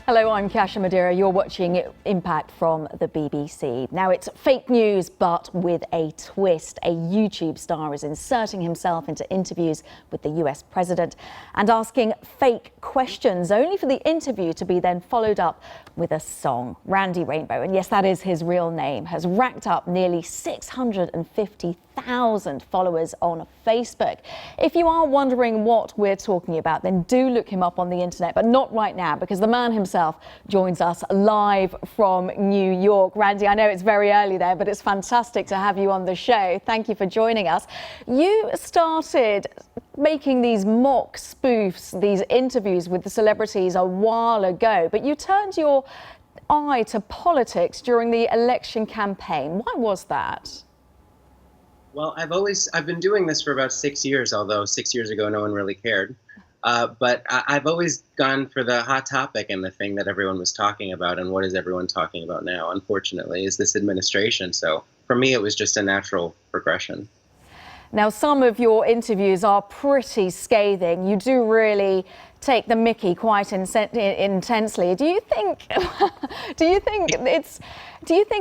Hello, I'm Kasia Madeira. You're watching Impact from the BBC. Now, it's fake news, but with a twist. A YouTube star is inserting himself into interviews with the US president and asking fake questions, only for the interview to be then followed up with a song. Randy Rainbow, and yes, that is his real name, has racked up nearly 650,000 followers on Facebook. If you are wondering what we're talking about, then do look him up on the internet, but not right now, because the man himself joins us live from New York. Randy, I know it's very early there, but it's fantastic to have you on the show. Thank you for joining us. You started making these mock spoofs, these interviews with the celebrities a while ago, but you turned your eye to politics during the election campaign. Why was that? Well, I've been doing this for about 6 years, although 6 years ago no one really cared. But I've always gone for the hot topic and the thing that everyone was talking about, and what is everyone talking about now, unfortunately, is this administration. So for me, it was just a natural progression. Now, some of your interviews are pretty scathing. You do really take the mickey quite intensely. Do you think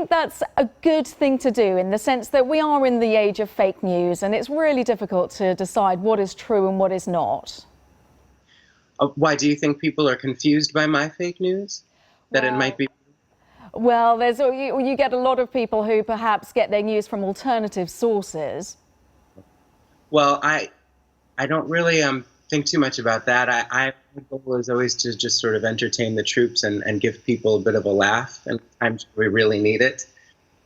that's a good thing to do, in the sense that we are in the age of fake news and it's really difficult to decide what is true and what is not? Why do you think people are confused by my fake news? That it might be? Well, you get a lot of people who perhaps get their news from alternative sources. Well, I don't really think too much about that. My goal is always to just sort of entertain the troops and give people a bit of a laugh, and times we really need it.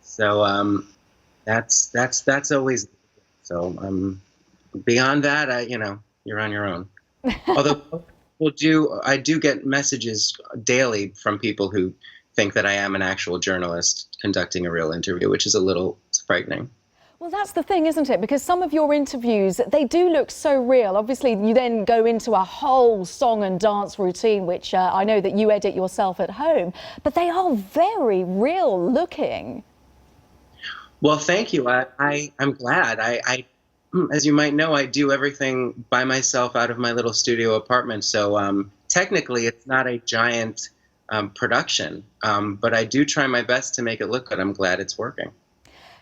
So that's always. So beyond that, you're on your own. Although I do get messages daily from people who think that I am an actual journalist conducting a real interview, which is a little frightening. Well, that's the thing, isn't it? Because some of your interviews, they do look so real. Obviously, you then go into a whole song and dance routine, which I know that you edit yourself at home, but they are very real looking. Well, thank you. I'm glad. As you might know, I do everything by myself out of my little studio apartment. So technically, it's not a giant production, but I do try my best to make it look good. I'm glad it's working.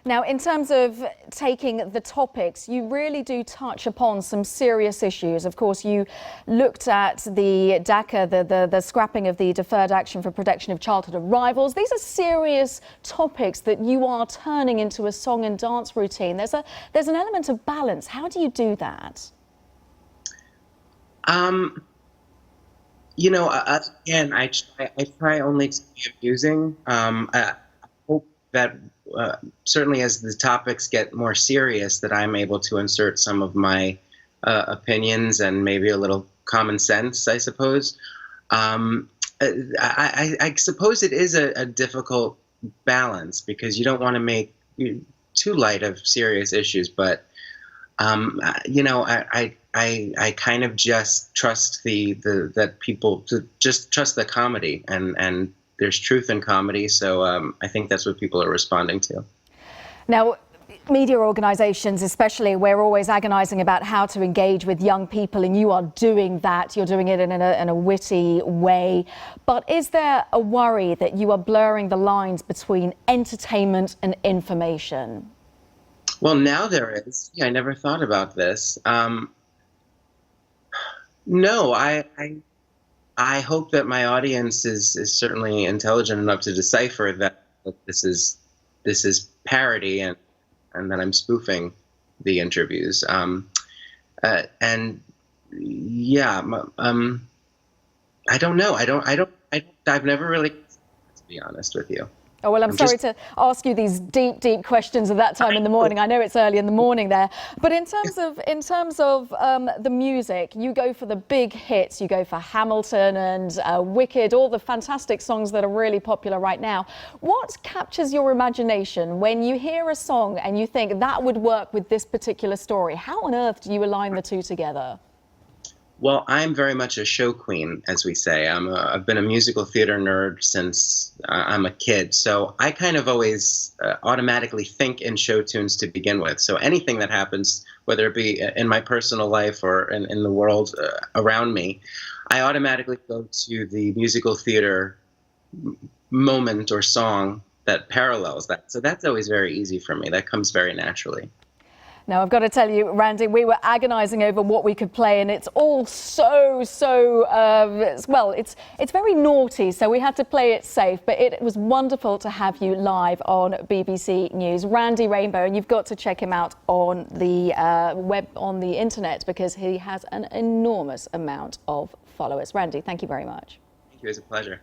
Now, in terms of taking the topics, you really do touch upon some serious issues. Of course, you looked at the DACA, the scrapping of the Deferred Action for Protection of Childhood Arrivals. These are serious topics that you are turning into a song and dance routine. There's an element of balance. How do you do that? Again, I try only to be amusing. I hope that certainly as the topics get more serious, that I'm able to insert some of my opinions and maybe a little common sense, I suppose. I suppose it is a difficult balance, because you don't want to make too light of serious issues, but I kind of just trust that people to just trust the comedy, and there's truth in comedy, so I think that's what people are responding to. Now, media organisations especially, we're always agonising about how to engage with young people, and you are doing that. You're doing it in a witty way. But is there a worry that you are blurring the lines between entertainment and information? Well, now there is. I never thought about this. No, I hope that my audience is certainly intelligent enough to decipher that this is parody, and that I'm spoofing the interviews. And yeah, I don't know. I've never really, to be honest with you. Oh, well, I'm sorry to ask you these deep questions at that time in the morning. I know it's early in the morning there. But in terms of the music, you go for the big hits. You go for Hamilton and Wicked, all the fantastic songs that are really popular right now. What captures your imagination when you hear a song and you think that would work with this particular story? How on earth do you align the two together? Well, I'm very much a show queen, as we say. I've been a musical theater nerd since I'm a kid, so I kind of always automatically think in show tunes to begin with. So anything that happens, whether it be in my personal life or in the world around me, I automatically go to the musical theater moment or song that parallels that. So that's always very easy for me. That comes very naturally. Now, I've got to tell you, Randy, we were agonising over what we could play, and it's all well, it's very naughty, so we had to play it safe, but it was wonderful to have you live on BBC News. Randy Rainbow, and you've got to check him out on the on the internet, because he has an enormous amount of followers. Randy, thank you very much. Thank you. It was a pleasure.